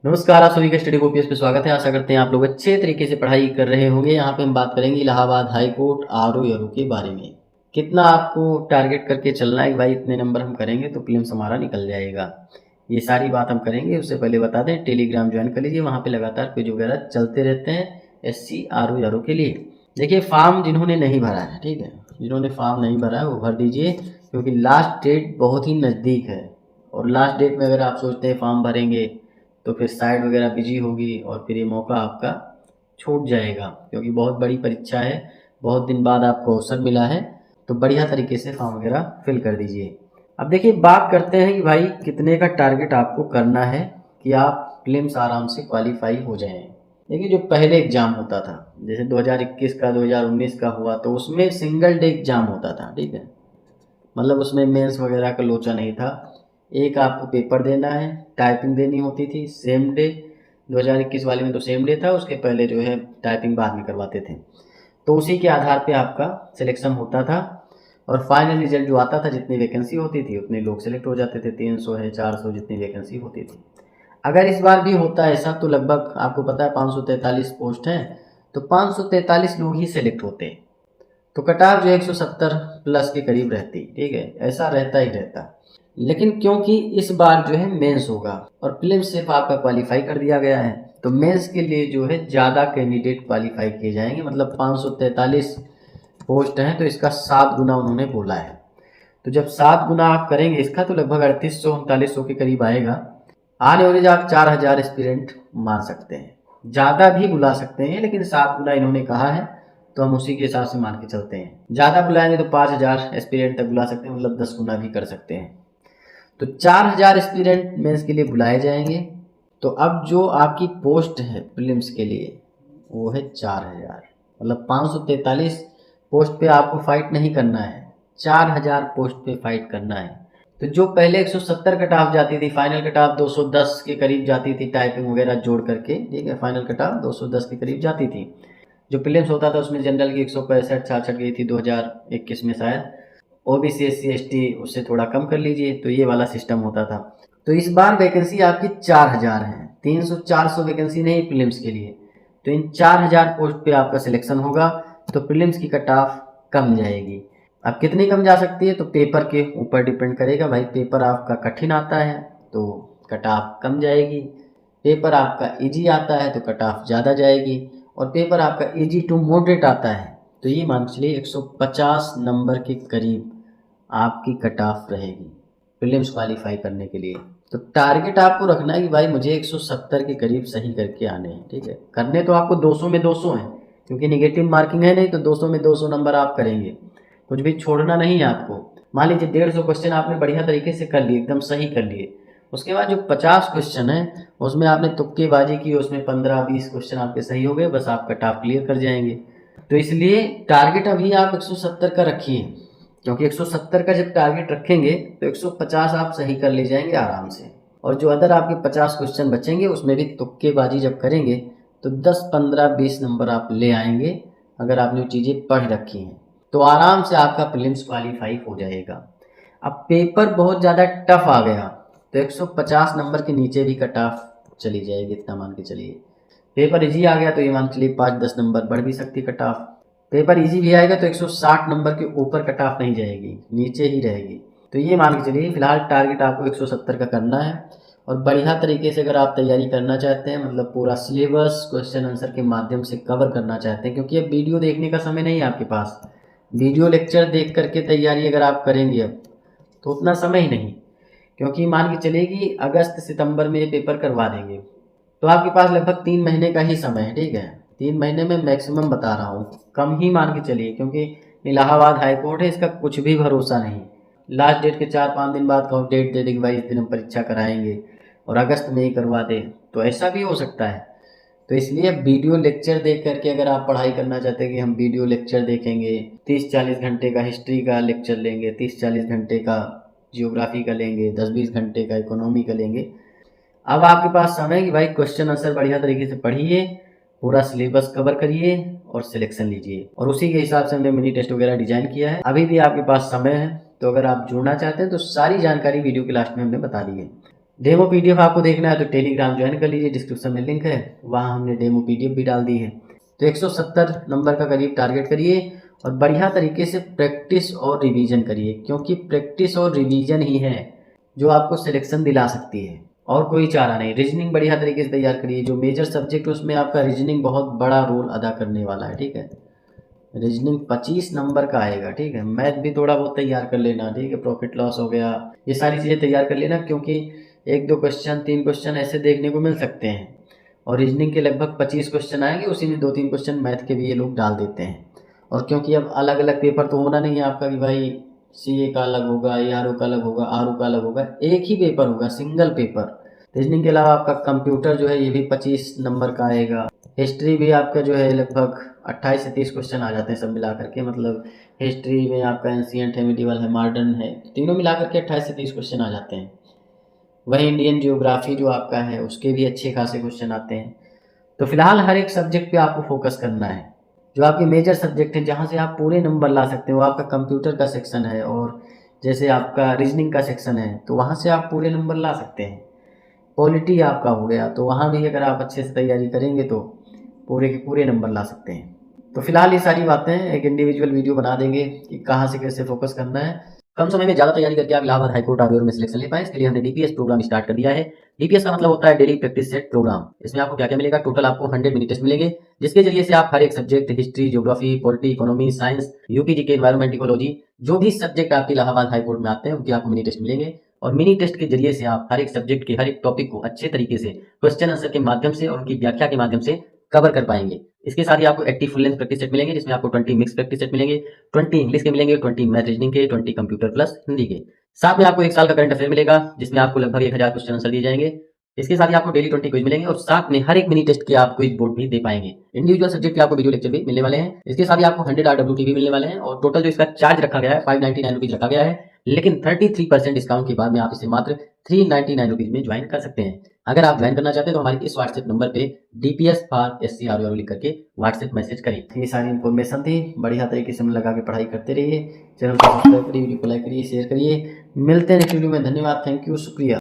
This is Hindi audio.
नमस्कार, आप सभी का स्टडी ओपीएस पे स्वागत है। आशा करते हैं आप लोग अच्छे तरीके से पढ़ाई कर रहे होंगे। यहाँ पे हम बात करेंगे इलाहाबाद हाई कोर्ट आरओ के बारे में। कितना आपको टारगेट करके चलना है कि भाई इतने नंबर हम करेंगे तो प्रीलिम्स हमारा निकल जाएगा। ये सारी बात हम करेंगे। उससे पहले बता दें, टेलीग्राम ज्वाइन कर लीजिए, वहाँ पे लगातार क्विज वगैरह चलते रहते हैं एससी आरओ के लिए। देखिए, फॉर्म जिन्होंने नहीं भरा है, ठीक है, जिन्होंने फॉर्म नहीं भरा है वो भर दीजिए, क्योंकि लास्ट डेट बहुत ही नज़दीक है। और लास्ट डेट में अगर आप सोचते हैं फॉर्म भरेंगे तो फिर साइट वगैरह बिजी होगी और फिर ये मौका आपका छूट जाएगा, क्योंकि बहुत बड़ी परीक्षा है, बहुत दिन बाद आपको अवसर मिला है। तो बढ़िया तरीके से फॉर्म वगैरह फिल कर दीजिए। अब देखिए, बात करते हैं कि भाई कितने का टारगेट आपको करना है कि आप प्रीलिम्स आराम से क्वालिफाई हो जाएं। देखिए, जो पहले एग्ज़ाम होता था, जैसे 2021 का 2019 का हुआ, तो उसमें सिंगल डे एग्ज़ाम होता था, ठीक है, मतलब उसमें मेंस वगैरह का लोचा नहीं था। एक आपको पेपर देना है, टाइपिंग देनी होती थी सेम डे। 2021 वाले में तो सेम डे था, उसके पहले जो है टाइपिंग बाद में करवाते थे। तो उसी के आधार पे आपका सिलेक्शन होता था और फाइनल रिजल्ट जो आता था, जितनी वैकेंसी होती थी उतने लोग सेलेक्ट हो जाते थे। 300 है, 400, जितनी वैकेंसी होती थी। अगर इस बार भी होता है ऐसा, तो लगभग आपको पता है 543 पोस्ट हैं, तो 543 लोग ही सेलेक्ट होते हैं। तो कट ऑफ जो 170 प्लस के करीब रहती, ठीक है, ऐसा रहता ही रहता। लेकिन क्योंकि इस बार जो है मेंस होगा और प्रीलिम्स सिर्फ आपका क्वालिफाई कर दिया गया है, तो मेंस के लिए जो है ज़्यादा कैंडिडेट क्वालिफाई किए जाएंगे। मतलब 543 पोस्ट हैं, तो इसका 7 गुना उन्होंने बोला है। तो जब 7 गुना आप करेंगे इसका, तो लगभग 3800-3900 के करीब आएगा। आने वाले आप 4000 एस्पिरेंट मान सकते हैं, ज़्यादा भी बुला सकते हैं, लेकिन 7 गुना इन्होंने कहा है तो हम उसी के हिसाब से मान के चलते हैं। ज़्यादा बुलाएंगे तो 5000 एस्पिरेंट तक बुला सकते हैं, मतलब 10 गुना भी कर सकते हैं। तो 4000 एस्पिरेंट मेंस के लिए बुलाए जाएंगे। तो अब जो आपकी पोस्ट है प्रीलिम्स के लिए वो है 4000, मतलब 543 पोस्ट पे आपको फाइट नहीं करना है, 4000 पोस्ट पे फाइट करना है। तो जो पहले 170 कट ऑफ जाती थी, फाइनल कट ऑफ 210 के करीब जाती थी, टाइपिंग वगैरह जोड़ करके, ठीक है, फाइनल कट ऑफ 210 के करीब जाती थी। जो प्रीलिम्स होता था उसमें जनरल की 165 66 गई थी 2021 में शायद। ओबीसी एससी एसटी उससे थोड़ा कम कर लीजिए, तो ये वाला सिस्टम होता था। तो इस बार वैकेंसी आपकी 4000 है, 300-400 वैकेंसी नहीं प्रीलिम्स के लिए। तो इन 4000 पोस्ट पे आपका सिलेक्शन होगा, तो प्रीलिम्स की कट ऑफ कम जाएगी। अब कितनी कम जा सकती है तो पेपर के ऊपर डिपेंड करेगा। भाई पेपर आपका कठिन आता है तो कट ऑफ कम जाएगी, पेपर आपका इजी आता है तो कट ऑफ ज़्यादा जाएगी, और पेपर आपका इजी टू मॉडरेट आता है तो ये मान चलिए 150 नंबर के करीब आपकी कट ऑफ रहेगी प्रीलिम्स क्वालिफाई करने के लिए। तो टारगेट आपको रखना है कि भाई मुझे 170 के करीब सही करके आने हैं, ठीक है। करने तो आपको 200 में 200 हैं, क्योंकि निगेटिव मार्किंग है नहीं, तो 200 में 200 नंबर आप करेंगे, कुछ भी छोड़ना नहीं है आपको। मान लीजिए 150 क्वेश्चन आपने बढ़िया तरीके से कर लिए, एकदम सही कर लिए, उसके बाद जो 50 क्वेश्चन है उसमें आपने तुक्केबाजी की, उसमें 15-20 क्वेश्चन आपके सही हो गए, बस आप कट ऑफ क्लियर कर जाएंगे। तो इसलिए टारगेट अभी आप 170 का रखिए, क्योंकि 170 का जब टारगेट रखेंगे तो 150 आप सही कर ले जाएंगे आराम से। और जो अदर आपके 50 क्वेश्चन बचेंगे उसमें भी तुक्केबाजी जब करेंगे तो 10-15-20 नंबर आप ले आएंगे, अगर आपने वो चीज़ें पढ़ रखी हैं तो आराम से आपका प्रीलिम्स क्वालिफाई हो जाएगा। अब पेपर बहुत ज़्यादा टफ आ गया तो 150 नंबर के नीचे भी कट ऑफ चली जाएगी, इतना मान के चलिए। पेपर इजी आ गया तो ये मान के चलिए 5-10 नंबर बढ़ भी सकती कट ऑफ। पेपर इजी भी आएगा तो 160 नंबर के ऊपर कट ऑफ नहीं जाएगी, नीचे ही रहेगी। तो ये मान के चलिए फिलहाल टारगेट आपको 170 का करना है। और बढ़िया तरीके से अगर आप तैयारी करना चाहते हैं, मतलब पूरा सिलेबस क्वेश्चन आंसर के माध्यम से कवर करना चाहते हैं, क्योंकि अब वीडियो देखने का समय नहीं है आपके पास। वीडियो लेक्चर देख करके तैयारी अगर आप करेंगे अब, तो उतना समय ही नहीं, क्योंकि मान के चलिए कि अगस्त सितंबर में ये पेपर करवा देंगे तो आपके पास लगभग 3 महीने का ही समय है, ठीक है। 3 महीने में मैक्सिमम बता रहा हूँ, कम ही मान के चलिए, क्योंकि इलाहाबाद हाई कोर्ट है, इसका कुछ भी भरोसा नहीं। लास्ट डेट के 4-5 दिन बाद कहो डेट दे दे कि भाई इस दिन हम परीक्षा कराएंगे, और अगस्त में ही करवा दे, तो ऐसा भी हो सकता है। तो इसलिए वीडियो लेक्चर देख करके अगर आप पढ़ाई करना चाहते हैं कि हम वीडियो लेक्चर देखेंगे, 30-40 घंटे का हिस्ट्री का लेक्चर लेंगे, 30-40 घंटे का जियोग्राफी का लेंगे, 10-20 घंटे का इकोनॉमी का लेंगे, अब आपके पास समय है कि भाई क्वेश्चन आंसर बढ़िया तरीके से पढ़िए, पूरा सिलेबस कवर करिए और सिलेक्शन लीजिए। और उसी के हिसाब से हमने मिनी टेस्ट वगैरह डिजाइन किया है। अभी भी आपके पास समय है, तो अगर आप जुड़ना चाहते हैं तो सारी जानकारी वीडियो के लास्ट में हमने बता दी है। डेमो पीडीएफ आपको देखना है तो टेलीग्राम ज्वाइन कर लीजिए, डिस्क्रिप्शन में लिंक है, वहाँ हमने डेमो पीडीएफ भी डाल दी है। तो 170 नंबर का करीब टारगेट करिए और बढ़िया तरीके से प्रैक्टिस और रिवीजन करिए, क्योंकि प्रैक्टिस और रिवीजन ही है जो आपको सिलेक्शन दिला सकती है, और कोई चारा नहीं। रीजनिंग बढ़िया तरीके से तैयार करिए, जो मेजर सब्जेक्ट है उसमें आपका रीजनिंग बहुत बड़ा रोल अदा करने वाला है, ठीक है। रीजनिंग 25 नंबर का आएगा, ठीक है। मैथ भी थोड़ा बहुत तैयार कर लेना, ठीक है। प्रॉफिट लॉस हो गया, ये सारी चीज़ें तैयार कर लेना, क्योंकि 1-2 क्वेश्चन 3 क्वेश्चन ऐसे देखने को मिल सकते हैं, और रीजनिंग के लगभग 25 क्वेश्चन आएंगे, उसी में 2-3 क्वेश्चन मैथ के भी ये लोग डाल देते हैं। और क्योंकि अब अलग अलग पेपर तो होना नहीं है आपका कि भाई सीए का अलग होगा, ARO का अलग होगा, RO का अलग होगा, एक ही पेपर होगा, सिंगल पेपर। रीजनिंग के अलावा आपका कंप्यूटर जो है ये भी 25 नंबर का आएगा। हिस्ट्री भी आपका जो है लगभग 28 से 30 क्वेश्चन आ जाते हैं सब मिला करके, मतलब हिस्ट्री में आपका एंशिएंट है, मिडिवल है, मॉडर्न है, तीनों मिला करके 28 से 30 क्वेश्चन आ जाते हैं। वही इंडियन जियोग्राफी जो आपका है उसके भी अच्छे खासे क्वेश्चन आते हैं। तो फिलहाल हर एक सब्जेक्ट पे आपको फोकस करना है। जो आपके मेजर सब्जेक्ट हैं जहाँ से आप पूरे नंबर ला सकते हो, आपका कंप्यूटर का सेक्शन है, और जैसे आपका रीजनिंग का सेक्शन है तो वहाँ से आप पूरे नंबर ला सकते हैं। पॉलिटी आपका हो गया तो वहाँ भी अगर आप अच्छे से तैयारी करेंगे तो पूरे के पूरे नंबर ला सकते हैं। तो फिलहाल ये सारी बातें एक इंडिविजुअल वीडियो बना देंगे कि कहाँ से कैसे फोकस करना है। कम समय में ज़्यादा तैयारी करके आप इलाहाबाद हाईकोर्ट आरओ में सिलेक्शन ले पाए, इसके लिए हमने डीपीएस प्रोग्राम स्टार्ट कर दिया है। डीपीएस का मतलब होता है डेली प्रैक्टिस सेट प्रोग्राम। इसमें आपको क्या क्या मिलेगा, टोटल आपको 100 मिनी टेस्ट मिलेंगे, जिसके जरिए से आप हर एक subject history, geography, polity, economy, science, UP GK, environment, ecology, जो भी सब्जेक्ट आपके इलाहाबाद हाईकोर्ट में आते हैं उनके आपको मिनी टेस्ट मिलेंगे। और मिनी टेस्ट के जरिए से आप हर एक सब्जेक्ट के हर एक टॉपिक को अच्छे तरीके से क्वेश्चन आंसर के माध्यम से और उनकी व्याख्या के माध्यम से कवर कर पाएंगे। इसके साथ ही आपको 80 फुल लेंथ प्रैक्टिस सेट मिलेंगे, जिसमें आपको 20 मिक्स प्रैक्टिस सेट मिलेंगे, 20 इंग्लिश के मिलेंगे, 20 मैथ रीजनिंग के, 20 कंप्यूटर प्लस हिंदी के। साथ में आपको 1 साल का करंट अफेयर मिलेगा, जिसमें आपको लगभग 1000 क्वेश्चन आंसर दिए जाएंगे। इसके साथ ही आपको डेली 20 क्विज मिलेंगे, और साथ में हर एक मिनी टेस्ट के आप क्विज बोर्ड भी दे पाएंगे। इंडिविजुअल सब्जेक्ट के आपको वीडियो लेक्चर भी मिलने वाले हैं। इसके साथ ही आपको 100 RWT भी मिलने वाले हैं, और टोटल जो इसका चार्ज रखा गया है 599 रुपीज रखा गया है, लेकिन 33% डिस्काउंट के बाद में आप इसे मात्र 399 रुपीज में ज्वाइन कर सकते हैं। अगर आप ज्वाइन करना चाहते हैं तो हमारे इस व्हाट्सएप नंबर पे DPS फॉर SC RO लिख करके व्हाट्सएप मैसेज करिए। ये सारी इन्फॉर्मेशन थी, बढ़िया तरीके से मन लगा के पढ़ाई करते रहिए। चैनल को सब्सक्राइब करिए, वीडियो को लाइक करिए, शेयर करिए। मिलते हैं नेक्स्ट वीडियो में। धन्यवाद, थैंक यू, शुक्रिया।